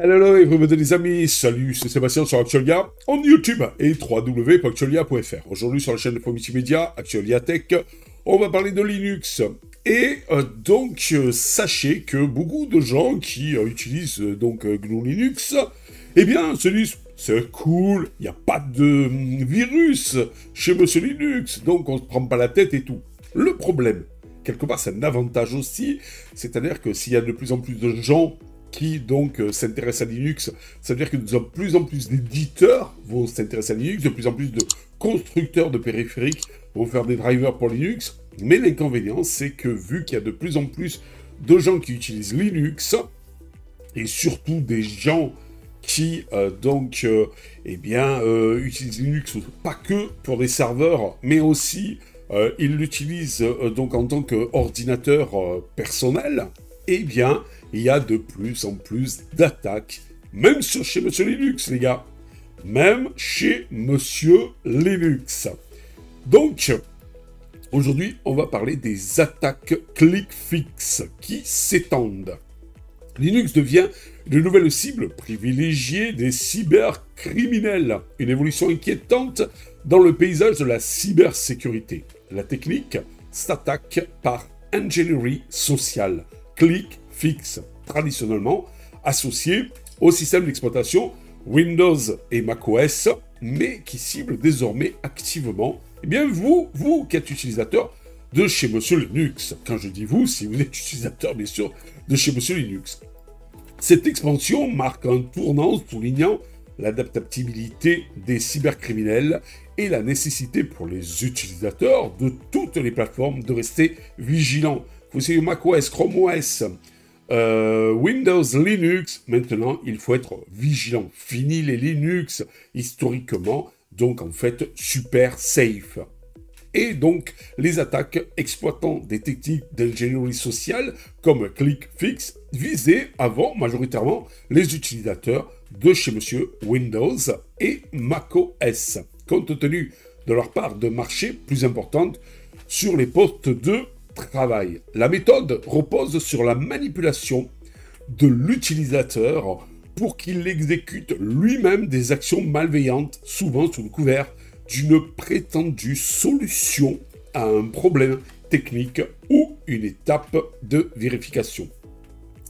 Hello everybody les amis, salut, c'est Sébastien sur Actualia, en YouTube et www.actualia.fr. Aujourd'hui sur la chaîne de Multimédia, Actualia Tech, on va parler de Linux. Et sachez que beaucoup de gens qui utilisent GNU Linux, eh bien, se disent, c'est cool, il n'y a pas de virus chez Monsieur Linux, donc on ne se prend pas la tête et tout. Le problème, quelque part, c'est un avantage aussi, c'est-à-dire que s'il y a de plus en plus de gens qui s'intéressent à Linux, ça veut dire que de plus en plus d'éditeurs vont s'intéresser à Linux, de plus en plus de constructeurs de périphériques vont faire des drivers pour Linux, mais l'inconvénient, c'est que vu qu'il y a de plus en plus de gens qui utilisent Linux, et surtout des gens qui utilisent Linux pas que pour des serveurs, mais aussi ils l'utilisent en tant qu'ordinateur personnel, eh bien, il y a de plus en plus d'attaques, même chez Monsieur Linux, les gars. Même chez Monsieur Linux. Donc, aujourd'hui, on va parler des attaques click-fix qui s'étendent. Linux devient une nouvelle cible privilégiée des cybercriminels, une évolution inquiétante dans le paysage de la cybersécurité. La technique s'attaque par ingénierie sociale, click-fix, traditionnellement associé au système d'exploitation Windows et macOS, mais qui cible désormais activement, eh bien vous qui êtes utilisateur de chez Monsieur Linux. Quand je dis vous, si vous êtes utilisateur, bien sûr, de chez Monsieur Linux. Cette expansion marque un tournant soulignant l'adaptabilité des cybercriminels et la nécessité pour les utilisateurs de toutes les plateformes de rester vigilants. Vous savez, macOS, Chrome OS, Windows, Linux, maintenant, il faut être vigilant. Fini les Linux, historiquement, donc en fait, super safe. Et donc, les attaques exploitant des techniques d'ingénierie sociale, comme ClickFix, visaient avant, majoritairement, les utilisateurs de chez Monsieur Windows et macOS, compte tenu de leur part de marché plus importante sur les postes de travail. La méthode repose sur la manipulation de l'utilisateur pour qu'il exécute lui-même des actions malveillantes, souvent sous le couvert d'une prétendue solution à un problème technique ou une étape de vérification.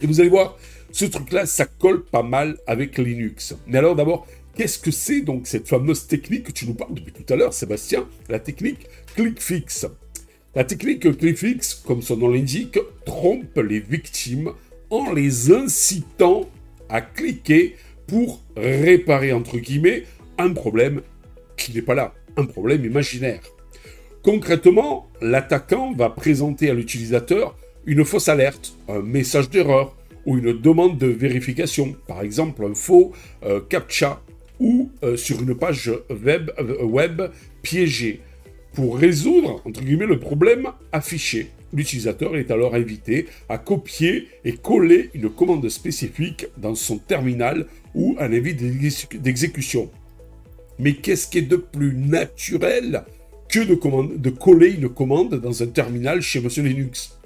Et vous allez voir, ce truc-là, ça colle pas mal avec Linux. Mais alors d'abord, qu'est-ce que c'est donc cette fameuse technique que tu nous parles depuis tout à l'heure, Sébastien, la technique ClickFix? La technique ClickFix, comme son nom l'indique, trompe les victimes en les incitant à cliquer pour réparer, entre guillemets, un problème qui n'est pas là, un problème imaginaire. Concrètement, l'attaquant va présenter à l'utilisateur une fausse alerte, un message d'erreur ou une demande de vérification, par exemple un faux CAPTCHA ou sur une page web piégée. Pour résoudre, entre guillemets, le problème affiché, l'utilisateur est alors invité à copier et coller une commande spécifique dans son terminal ou un avis d'exécution. Mais qu'est-ce qui est de plus naturel que de coller une commande dans un terminal chez Monsieur Linux?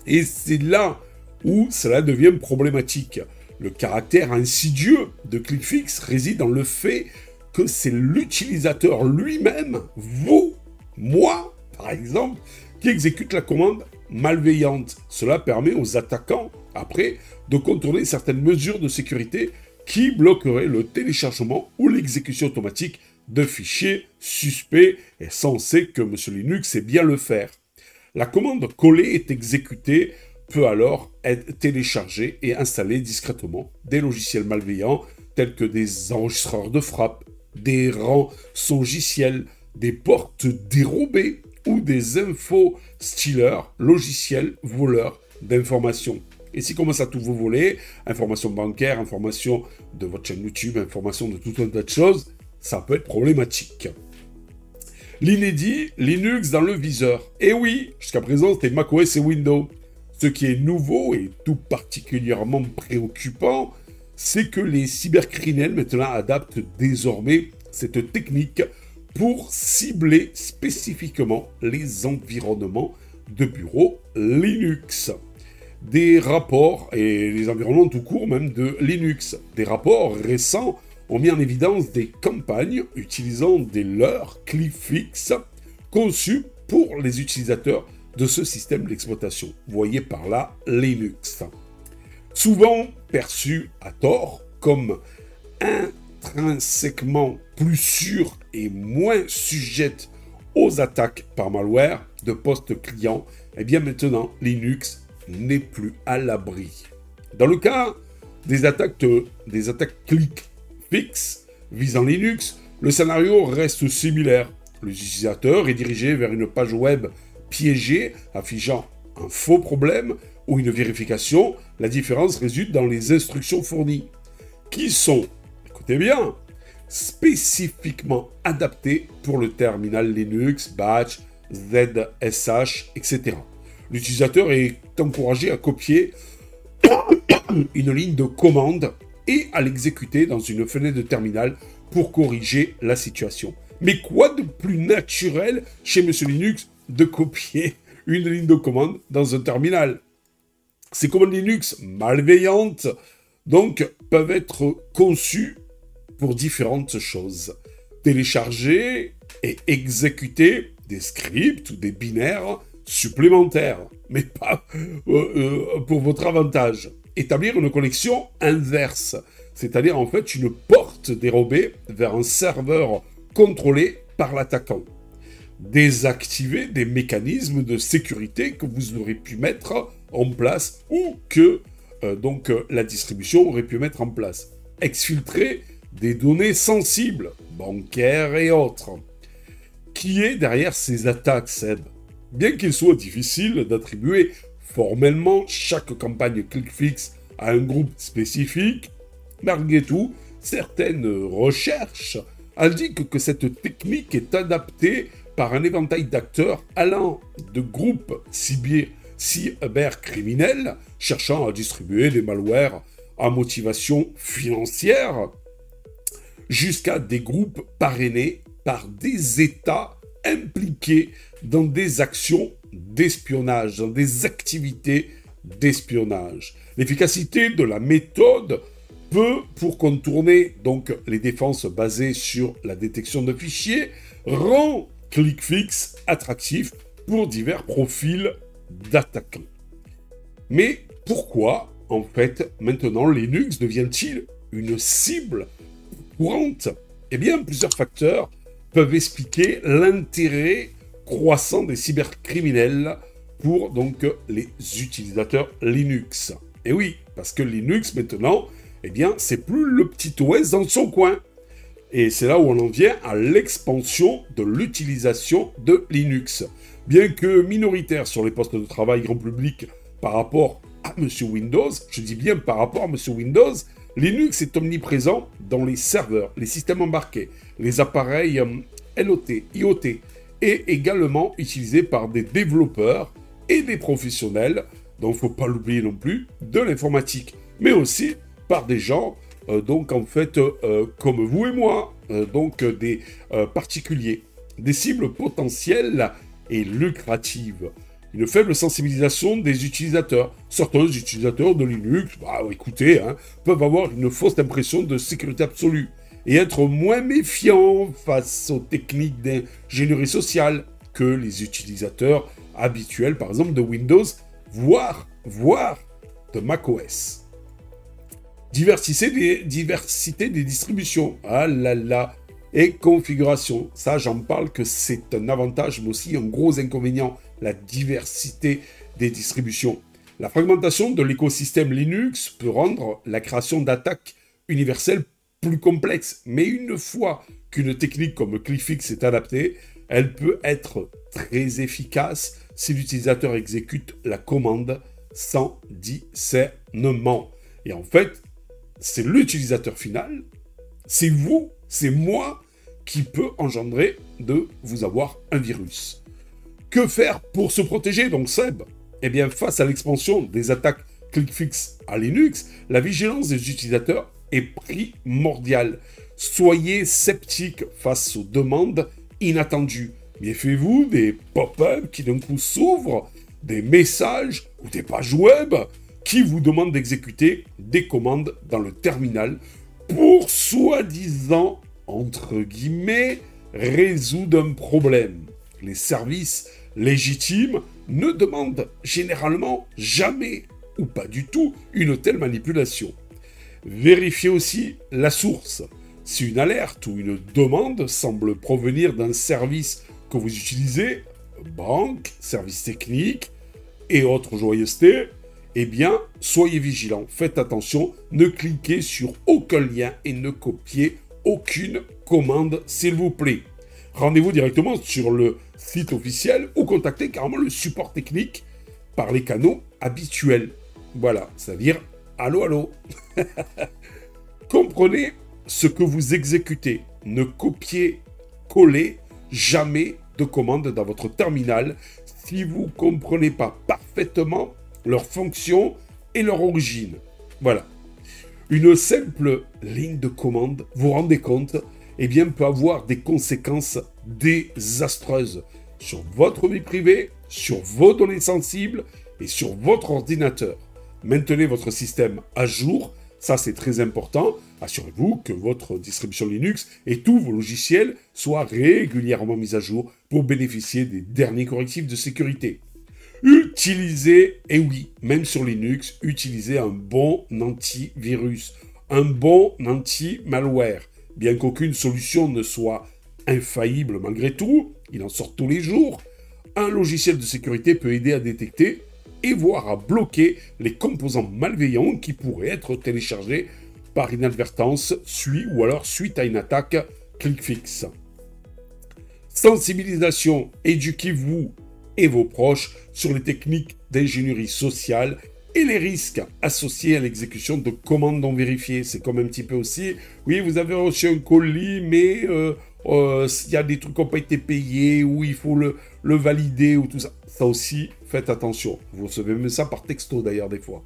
Et c'est là où cela devient problématique. Le caractère insidieux de ClickFix réside dans le fait que c'est l'utilisateur lui-même, vous, moi, par exemple, qui exécute la commande malveillante. Cela permet aux attaquants, après, de contourner certaines mesures de sécurité qui bloqueraient le téléchargement ou l'exécution automatique de fichiers suspects, et ça on sait que M. Linux sait bien le faire. La commande coller est exécutée, peut alors être téléchargée et installer discrètement des logiciels malveillants tels que des enregistreurs de frappe, des rançongiciels, des portes dérobées ou des info-stealers, logiciels voleurs d'informations. Et s'ils commencent à tout vous voler, informations bancaires, informations de votre chaîne YouTube, informations de tout un tas de choses, ça peut être problématique. L'inédit, Linux dans le viseur. Et oui, jusqu'à présent, c'était macOS et Windows. Ce qui est nouveau et tout particulièrement préoccupant, c'est que les cybercriminels maintenant adaptent désormais cette technique pour cibler spécifiquement les environnements de bureau Linux. des rapports et les environnements tout court même de Linux. Des rapports récents ont mis en évidence des campagnes utilisant des leurres ClickFix conçus pour les utilisateurs de ce système d'exploitation. Vous voyez par là Linux. Souvent perçu à tort comme intrinsèquement plus sûr et moins sujette aux attaques par malware de postes clients, eh bien maintenant Linux n'est plus à l'abri. Dans le cas des attaques ClickFix visant Linux, le scénario reste similaire. L'utilisateur est dirigé vers une page web piégée affichant un faux problème ou une vérification. La différence réside dans les instructions fournies, qui sont, écoutez bien, spécifiquement adaptées pour le terminal Linux, Batch, ZSH, etc. L'utilisateur est encouragé à copier une ligne de commande et à l'exécuter dans une fenêtre de terminal pour corriger la situation. Mais quoi de plus naturel chez M. Linux de copier une ligne de commande dans un terminal? Ces commandes Linux malveillantes, donc, peuvent être conçues pour différentes choses. Télécharger et exécuter des scripts ou des binaires supplémentaires, mais pas pour votre avantage. Établir une connexion inverse, c'est-à-dire en fait une porte dérobée vers un serveur contrôlé par l'attaquant. Désactiver des mécanismes de sécurité que vous aurez pu mettre en place ou que la distribution aurait pu mettre en place. Exfiltrer des données sensibles, bancaires et autres. Qui est derrière ces attaques, Seb? Bien qu'il soit difficile d'attribuer formellement chaque campagne ClickFix à un groupe spécifique, malgré tout, certaines recherches indiquent que cette technique est adaptée par un éventail d'acteurs allant de groupes cybercriminels cherchant à distribuer des malwares à motivation financière jusqu'à des groupes parrainés par des États impliqués dans des actions d'espionnage, dans des activités d'espionnage. L'efficacité de la méthode peut, pour contourner donc les défenses basées sur la détection de fichiers, rend ClickFix attractif pour divers profils d'attaquants. Mais pourquoi, en fait, maintenant Linux devient-il une cible courante? Eh bien, plusieurs facteurs peuvent expliquer l'intérêt croissant des cybercriminels pour donc les utilisateurs Linux. Et oui, parce que Linux maintenant, eh bien, c'est plus le petit OS dans son coin. Et c'est là où on en vient à l'expansion de l'utilisation de Linux. Bien que minoritaire sur les postes de travail grand public par rapport à M. Windows, je dis bien par rapport à M. Windows, Linux est omniprésent dans les serveurs, les systèmes embarqués, les appareils LOT, IoT, et également utilisé par des développeurs et des professionnels, donc il ne faut pas l'oublier non plus, de l'informatique, mais aussi par des gens, comme vous et moi, des particuliers, des cibles potentielles et lucratives. Une faible sensibilisation des utilisateurs. Certains utilisateurs de Linux, peuvent avoir une fausse impression de sécurité absolue et être moins méfiants face aux techniques d'ingénierie sociale que les utilisateurs habituels, par exemple, de Windows, voire de macOS. Diversité des distributions. Ah là là. Et configuration. Ça, j'en parle que c'est un avantage, mais aussi un gros inconvénient. La diversité des distributions. La fragmentation de l'écosystème Linux peut rendre la création d'attaques universelles plus complexe. Mais une fois qu'une technique comme ClickFix est adaptée, elle peut être très efficace si l'utilisateur exécute la commande sans discernement. Et en fait, c'est l'utilisateur final, c'est vous, c'est moi qui peut engendrer de vous avoir un virus. Que faire pour se protéger, donc Seb? Eh bien, face à l'expansion des attaques ClickFix à Linux, la vigilance des utilisateurs est primordiale. Soyez sceptiques face aux demandes inattendues. Méfiez-vous des pop-up qui d'un coup s'ouvrent des messages ou des pages web qui vous demandent d'exécuter des commandes dans le terminal pour soi-disant, entre guillemets, résoudre un problème. Les services légitimes ne demandent généralement jamais ou pas du tout une telle manipulation. Vérifiez aussi la source. Si une alerte ou une demande semble provenir d'un service que vous utilisez, banque, service technique et autres joyeusetés, eh bien, soyez vigilants, faites attention, ne cliquez sur aucun lien et ne copiez aucune commande, s'il vous plaît. Rendez-vous directement sur le site officiel ou contactez carrément le support technique par les canaux habituels. Voilà, c'est-à-dire allô, allô. Comprenez ce que vous exécutez. Ne copiez-collez jamais de commandes dans votre terminal si vous ne comprenez pas parfaitement leur fonction et leur origine. Voilà. Une simple ligne de commande, vous vous rendez compte, eh bien, peut avoir des conséquences désastreuses sur votre vie privée, sur vos données sensibles et sur votre ordinateur. Maintenez votre système à jour, ça c'est très important. Assurez-vous que votre distribution Linux et tous vos logiciels soient régulièrement mis à jour pour bénéficier des derniers correctifs de sécurité. Utilisez, et oui, même sur Linux, utilisez un bon antivirus, un bon anti-malware. Bien qu'aucune solution ne soit infaillible malgré tout, il en sort tous les jours, un logiciel de sécurité peut aider à détecter et voire à bloquer les composants malveillants qui pourraient être téléchargés par inadvertance, suite à une attaque ClickFix. Sensibilisation, éduquez-vous et vos proches sur les techniques d'ingénierie sociale et les risques associés à l'exécution de commandes non vérifiées. C'est comme un petit peu aussi, oui, vous avez reçu un colis, mais il y a des trucs qui n'ont pas été payés, ou il faut le valider, ou tout ça. Ça aussi, faites attention. Vous recevez même ça par texto d'ailleurs des fois.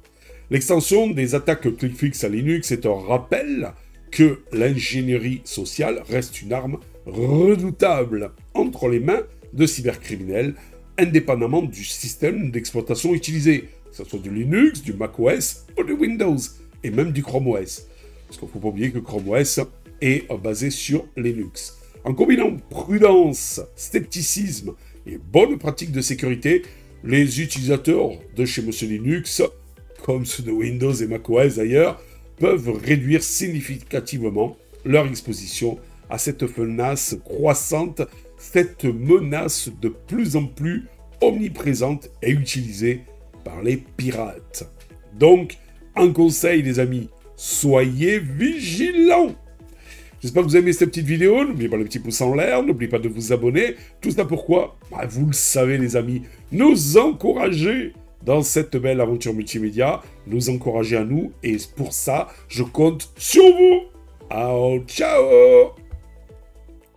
L'extension des attaques ClickFix à Linux est un rappel que l'ingénierie sociale reste une arme redoutable entre les mains de cybercriminels, indépendamment du système d'exploitation utilisé, que ce soit du Linux, du macOS ou du Windows, et même du Chrome OS. Parce qu'il ne faut pas oublier que Chrome OS est basé sur Linux. En combinant prudence, scepticisme et bonnes pratiques de sécurité, les utilisateurs de chez Monsieur Linux, comme ceux de Windows et macOS d'ailleurs, peuvent réduire significativement leur exposition à cette menace croissante, cette menace de plus en plus omniprésente et utilisée par les pirates. Donc, un conseil les amis, soyez vigilants. J'espère que vous avez aimé cette petite vidéo, n'oubliez pas le petit pouce en l'air, n'oubliez pas de vous abonner. Tout ça pourquoi ? Vous le savez les amis, nous encourager dans cette belle aventure multimédia, nous encourager à nous, et pour ça, je compte sur vous. Ciao.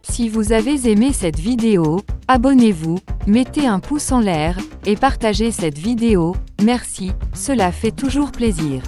Si vous avez aimé cette vidéo, abonnez-vous, mettez un pouce en l'air, et partagez cette vidéo, merci, cela fait toujours plaisir.